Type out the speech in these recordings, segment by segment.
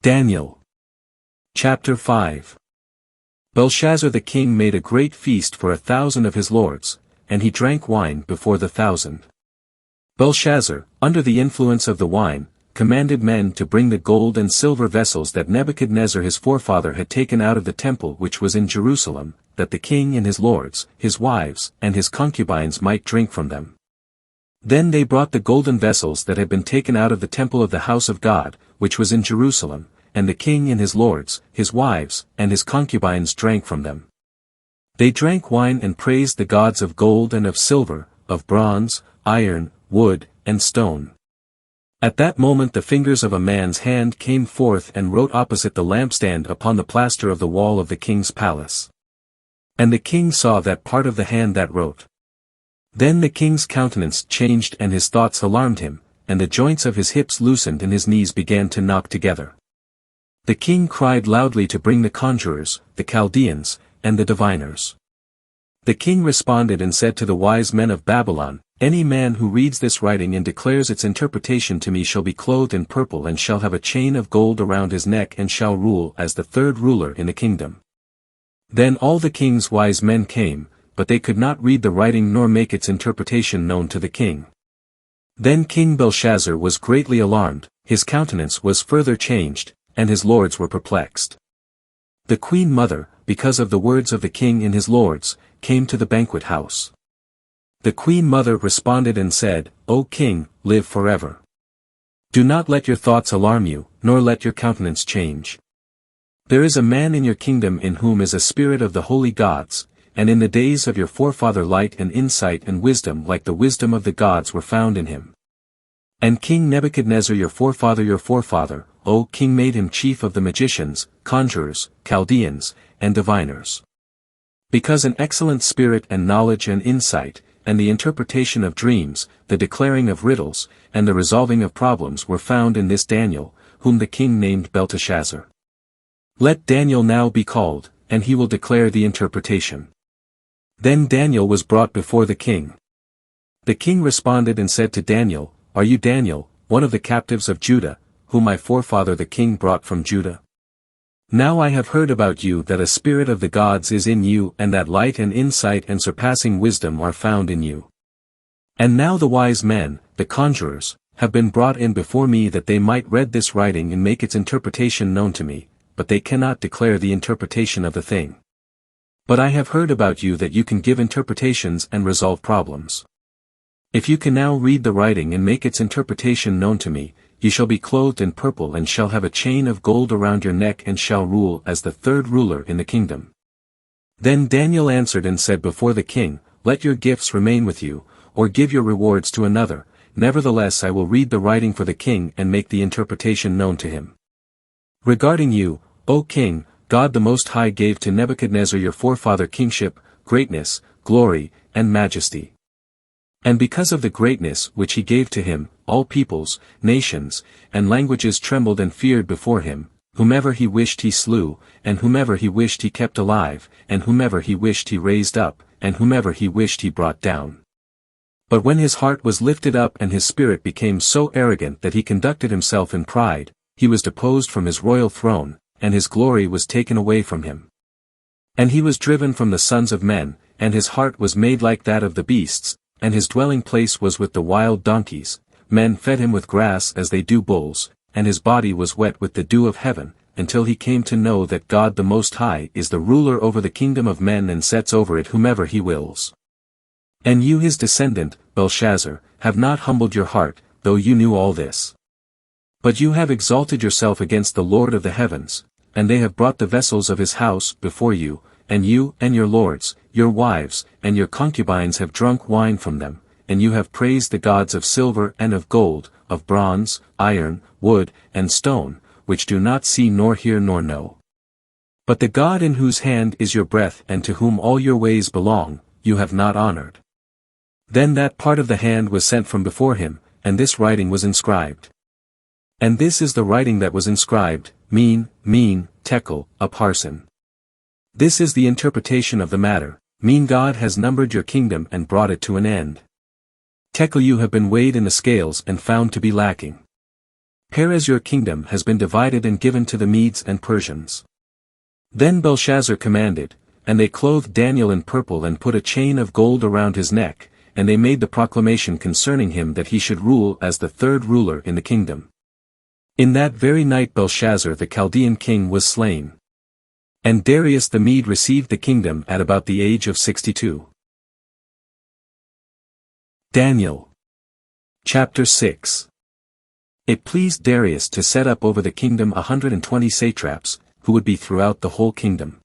Daniel. Chapter 5. Belshazzar the king made a great feast for 1,000 of his lords, and he drank wine before the 1,000. Belshazzar, under the influence of the wine, commanded men to bring the gold and silver vessels that Nebuchadnezzar his forefather had taken out of the temple which was in Jerusalem, that the king and his lords, his wives, and his concubines might drink from them. Then they brought the golden vessels that had been taken out of the temple of the house of God, which was in Jerusalem, and the king and his lords, his wives, and his concubines drank from them. They drank wine and praised the gods of gold and of silver, of bronze, iron, wood, and stone. At that moment the fingers of a man's hand came forth and wrote opposite the lampstand upon the plaster of the wall of the king's palace. And the king saw that part of the hand that wrote. Then the king's countenance changed and his thoughts alarmed him, and the joints of his hips loosened and his knees began to knock together. The king cried loudly to bring the conjurers, the Chaldeans, and the diviners. The king responded and said to the wise men of Babylon, "Any man who reads this writing and declares its interpretation to me shall be clothed in purple and shall have a chain of gold around his neck and shall rule as the third ruler in the kingdom." Then all the king's wise men came, but they could not read the writing nor make its interpretation known to the king. Then King Belshazzar was greatly alarmed, his countenance was further changed, and his lords were perplexed. The queen mother, because of the words of the king and his lords, came to the banquet house. The queen mother responded and said, "O king, live forever. Do not let your thoughts alarm you, nor let your countenance change. There is a man in your kingdom in whom is a spirit of the holy gods, and in the days of your forefather light and insight and wisdom like the wisdom of the gods were found in him. And King Nebuchadnezzar your forefather, O king, made him chief of the magicians, conjurers, Chaldeans, and diviners. Because an excellent spirit and knowledge and insight, and the interpretation of dreams, the declaring of riddles, and the resolving of problems were found in this Daniel, whom the king named Belteshazzar. Let Daniel now be called, and he will declare the interpretation." Then Daniel was brought before the king. The king responded and said to Daniel, "Are you Daniel, one of the captives of Judah, whom my forefather the king brought from Judah? Now I have heard about you that a spirit of the gods is in you and that light and insight and surpassing wisdom are found in you. And now the wise men, the conjurers, have been brought in before me that they might read this writing and make its interpretation known to me, but they cannot declare the interpretation of the thing. But I have heard about you that you can give interpretations and resolve problems. If you can now read the writing and make its interpretation known to me, you shall be clothed in purple and shall have a chain of gold around your neck and shall rule as the third ruler in the kingdom." Then Daniel answered and said before the king, "Let your gifts remain with you, or give your rewards to another, nevertheless I will read the writing for the king and make the interpretation known to him. Regarding you, O king, God the Most High gave to Nebuchadnezzar your forefather kingship, greatness, glory, and majesty. And because of the greatness which he gave to him, all peoples, nations, and languages trembled and feared before him, whomever he wished he slew, and whomever he wished he kept alive, and whomever he wished he raised up, and whomever he wished he brought down. But when his heart was lifted up and his spirit became so arrogant that he conducted himself in pride, he was deposed from his royal throne, and his glory was taken away from him. And he was driven from the sons of men, and his heart was made like that of the beasts, and his dwelling place was with the wild donkeys. Men fed him with grass as they do bulls, and his body was wet with the dew of heaven, until he came to know that God the Most High is the ruler over the kingdom of men and sets over it whomever he wills. And you his descendant, Belshazzar, have not humbled your heart, though you knew all this. But you have exalted yourself against the Lord of the heavens, and they have brought the vessels of his house before you, and you and your lords, your wives, and your concubines have drunk wine from them, and you have praised the gods of silver and of gold, of bronze, iron, wood, and stone, which do not see nor hear nor know. But the God in whose hand is your breath and to whom all your ways belong, you have not honored." Then that part of the hand was sent from before him, and this writing was inscribed. And this is the writing that was inscribed, Mean, Tekel, a parson. This is the interpretation of the matter. Mean, God has numbered your kingdom and brought it to an end. Tekel, you have been weighed in the scales and found to be lacking. Perez your kingdom has been divided and given to the Medes and Persians. Then Belshazzar commanded, and they clothed Daniel in purple and put a chain of gold around his neck, and they made the proclamation concerning him that he should rule as the third ruler in the kingdom. In that very night Belshazzar the Chaldean king was slain. And Darius the Mede received the kingdom at about the age of 62. Daniel. Chapter 6. It pleased Darius to set up over the kingdom 120 satraps, who would be throughout the whole kingdom.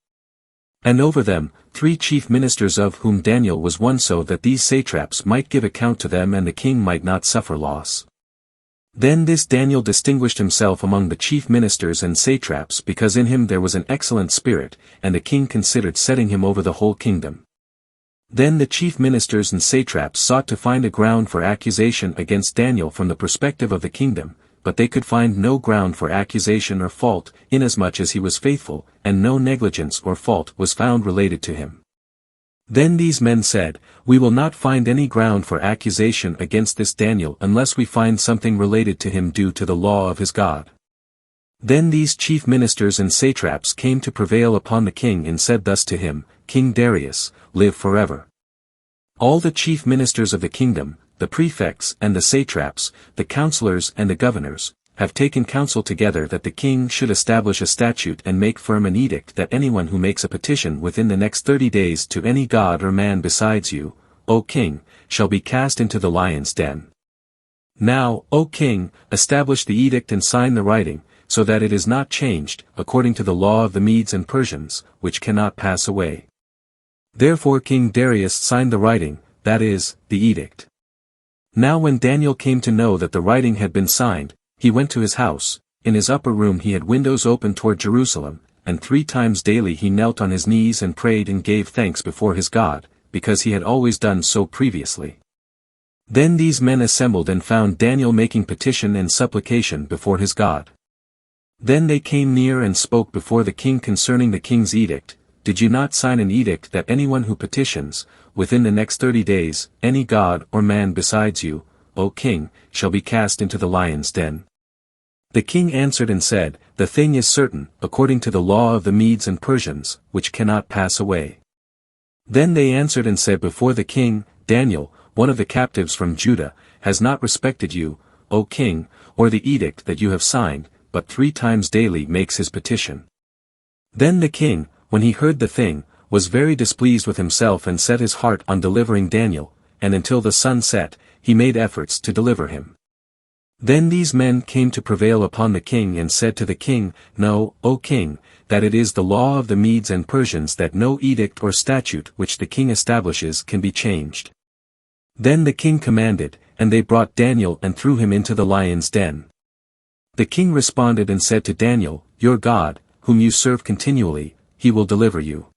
And over them, 3 chief ministers of whom Daniel was one, so that these satraps might give account to them and the king might not suffer loss. Then this Daniel distinguished himself among the chief ministers and satraps because in him there was an excellent spirit, and the king considered setting him over the whole kingdom. Then the chief ministers and satraps sought to find a ground for accusation against Daniel from the perspective of the kingdom, but they could find no ground for accusation or fault, inasmuch as he was faithful, and no negligence or fault was found related to him. Then these men said, "We will not find any ground for accusation against this Daniel unless we find something related to him due to the law of his God." Then these chief ministers and satraps came to prevail upon the king and said thus to him, "King Darius, live forever. All the chief ministers of the kingdom, the prefects and the satraps, the counselors and the governors, have taken counsel together that the king should establish a statute and make firm an edict that anyone who makes a petition within the next 30 days to any god or man besides you, O king, shall be cast into the lion's den. Now, O king, establish the edict and sign the writing, so that it is not changed, according to the law of the Medes and Persians, which cannot pass away." Therefore King Darius signed the writing, that is, the edict. Now when Daniel came to know that the writing had been signed, he went to his house. In his upper room he had windows open toward Jerusalem, and 3 times daily he knelt on his knees and prayed and gave thanks before his God, because he had always done so previously. Then these men assembled and found Daniel making petition and supplication before his God. Then they came near and spoke before the king concerning the king's edict. "Did you not sign an edict that anyone who petitions, within the next 30 days, any god or man besides you, O king, shall be cast into the lion's den?" The king answered and said, "The thing is certain, according to the law of the Medes and Persians, which cannot pass away." Then they answered and said before the king, "Daniel, one of the captives from Judah, has not respected you, O king, or the edict that you have signed, but 3 times daily makes his petition." Then the king, when he heard the thing, was very displeased with himself and set his heart on delivering Daniel, and until the sun set, he made efforts to deliver him. Then these men came to prevail upon the king and said to the king, "Know, O king, that it is the law of the Medes and Persians that no edict or statute which the king establishes can be changed." Then the king commanded, and they brought Daniel and threw him into the lion's den. The king responded and said to Daniel, "Your God, whom you serve continually, he will deliver you."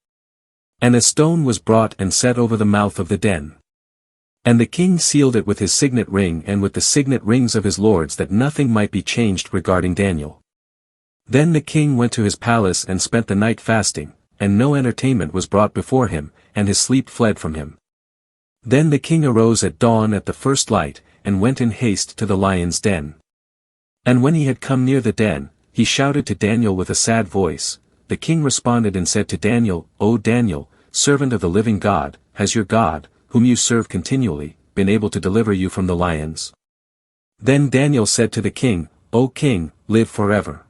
And a stone was brought and set over the mouth of the den. And the king sealed it with his signet ring and with the signet rings of his lords that nothing might be changed regarding Daniel. Then the king went to his palace and spent the night fasting, and no entertainment was brought before him, and his sleep fled from him. Then the king arose at dawn at the first light, and went in haste to the lion's den. And when he had come near the den, he shouted to Daniel with a sad voice. The king responded and said to Daniel, "O Daniel, servant of the living God, has your God, whom you serve continually, been able to deliver you from the lions?" Then Daniel said to the king, "O king, live forever.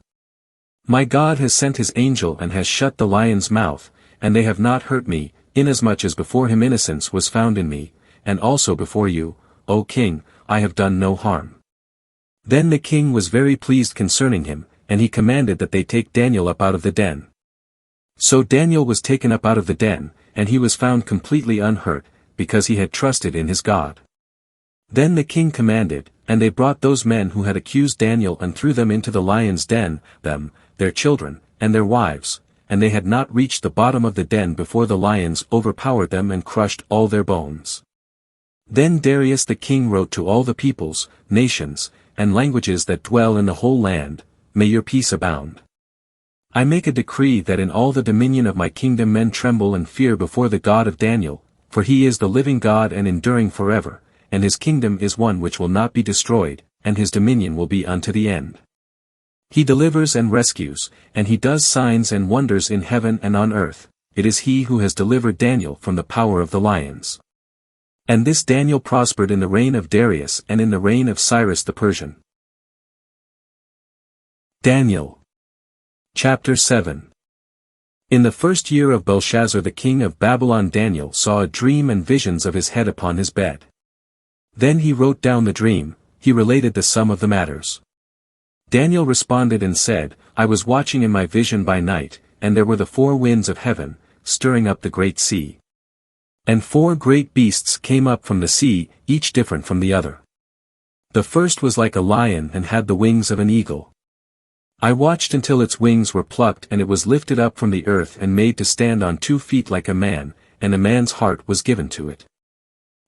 My God has sent his angel and has shut the lion's mouth, and they have not hurt me, inasmuch as before him innocence was found in me, and also before you, O king, I have done no harm." Then the king was very pleased concerning him, and he commanded that they take Daniel up out of the den. So Daniel was taken up out of the den, and he was found completely unhurt, because he had trusted in his God. Then the king commanded, and they brought those men who had accused Daniel and threw them into the lion's den, them, their children, and their wives, and they had not reached the bottom of the den before the lions overpowered them and crushed all their bones. Then Darius the king wrote to all the peoples, nations, and languages that dwell in the whole land, "May your peace abound. I make a decree that in all the dominion of my kingdom men tremble and fear before the God of Daniel, for he is the living God and enduring forever, and his kingdom is one which will not be destroyed, and his dominion will be unto the end." He delivers and rescues, and he does signs and wonders in heaven and on earth. It is he who has delivered Daniel from the power of the lions. And this Daniel prospered in the reign of Darius and in the reign of Cyrus the Persian. Daniel. Chapter 7. In the first year of Belshazzar the king of Babylon, Daniel saw a dream and visions of his head upon his bed. Then he wrote down the dream, he related the sum of the matters. Daniel responded and said, I was watching in my vision by night, and there were the 4 winds of heaven, stirring up the great sea. And 4 great beasts came up from the sea, each different from the other. The first was like a lion and had the wings of an eagle. I watched until its wings were plucked and it was lifted up from the earth and made to stand on 2 feet like a man, and a man's heart was given to it.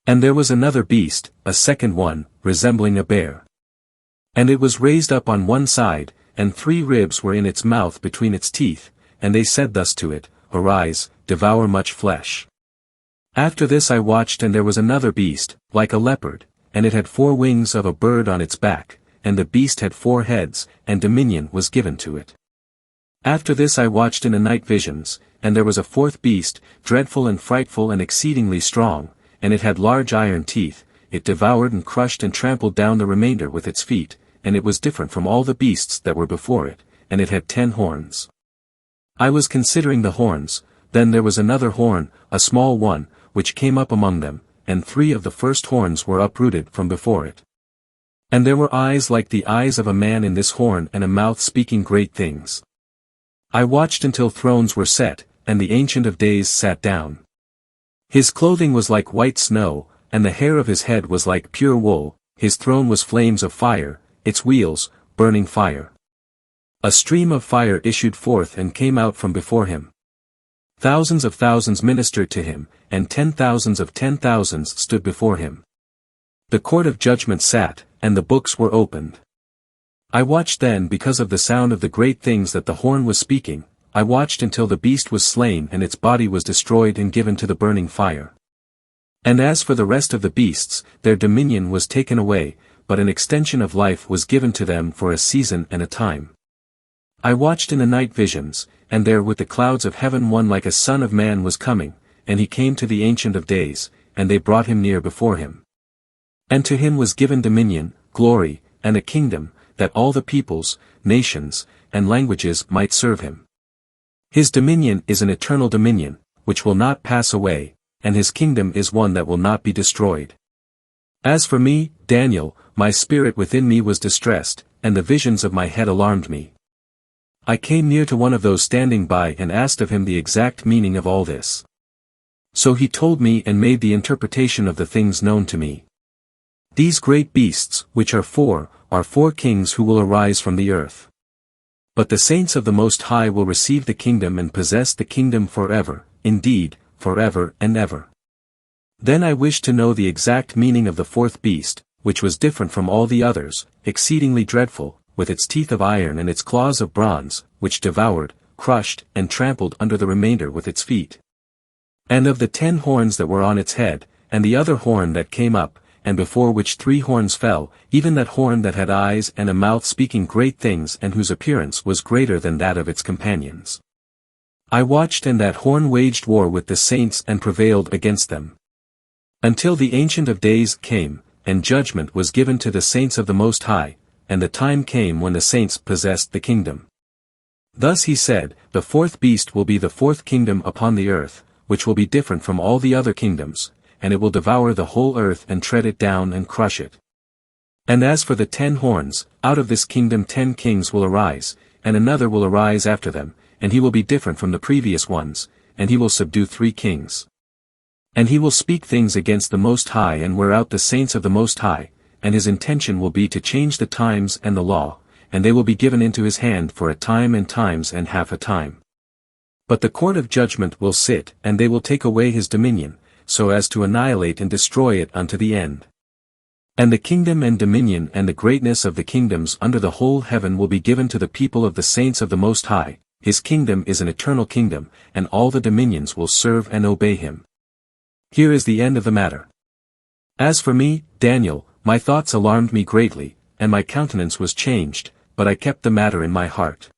And there was another beast, a second one, resembling a bear. And it was raised up on one side, and 3 ribs were in its mouth between its teeth, and they said thus to it, Arise, devour much flesh. After this I watched and there was another beast, like a leopard, and it had 4 wings of a bird on its back, and the beast had 4 heads, and dominion was given to it. After this I watched in the night visions, and there was a 4th beast, dreadful and frightful and exceedingly strong, and it had large iron teeth, it devoured and crushed and trampled down the remainder with its feet, and it was different from all the beasts that were before it, and it had 10 horns. I was considering the horns, then there was another horn, a small one, which came up among them, and 3 of the first horns were uprooted from before it. And there were eyes like the eyes of a man in this horn and a mouth speaking great things. I watched until thrones were set, and the Ancient of Days sat down. His clothing was like white snow, and the hair of his head was like pure wool, his throne was flames of fire, its wheels, burning fire. A stream of fire issued forth and came out from before him. Thousands of thousands ministered to him, and 10,000s of 10,000s stood before him. The court of judgment sat, and the books were opened. I watched then because of the sound of the great things that the horn was speaking, I watched until the beast was slain and its body was destroyed and given to the burning fire. And as for the rest of the beasts, their dominion was taken away, but an extension of life was given to them for a season and a time. I watched in the night visions, and there with the clouds of heaven one like a son of man was coming, and he came to the Ancient of Days, and they brought him near before him. And to him was given dominion, glory, and a kingdom, that all the peoples, nations, and languages might serve him. His dominion is an eternal dominion, which will not pass away, and his kingdom is one that will not be destroyed. As for me, Daniel, my spirit within me was distressed, and the visions of my head alarmed me. I came near to one of those standing by and asked of him the exact meaning of all this. So he told me and made the interpretation of the things known to me. These great beasts, which are 4 kings who will arise from the earth. But the saints of the Most High will receive the kingdom and possess the kingdom forever, indeed, forever and ever. Then I wished to know the exact meaning of the 4th beast, which was different from all the others, exceedingly dreadful, with its teeth of iron and its claws of bronze, which devoured, crushed, and trampled under the remainder with its feet. And of the 10 horns that were on its head, and the other horn that came up, and before which 3 horns fell, even that horn that had eyes and a mouth speaking great things and whose appearance was greater than that of its companions. I watched and that horn waged war with the saints and prevailed against them. Until the Ancient of Days came, and judgment was given to the saints of the Most High, and the time came when the saints possessed the kingdom. Thus he said, the 4th beast will be the 4th kingdom upon the earth, which will be different from all the other kingdoms, and it will devour the whole earth and tread it down and crush it. And as for the 10 horns, out of this kingdom 10 kings will arise, and another will arise after them, and he will be different from the previous ones, and he will subdue 3 kings. And he will speak things against the Most High and wear out the saints of the Most High, and his intention will be to change the times and the law, and they will be given into his hand for a time and times and half a time. But the court of judgment will sit and they will take away his dominion, so as to annihilate and destroy it unto the end. And the kingdom and dominion and the greatness of the kingdoms under the whole heaven will be given to the people of the saints of the Most High, his kingdom is an eternal kingdom, and all the dominions will serve and obey him. Here is the end of the matter. As for me, Daniel, my thoughts alarmed me greatly, and my countenance was changed, but I kept the matter in my heart.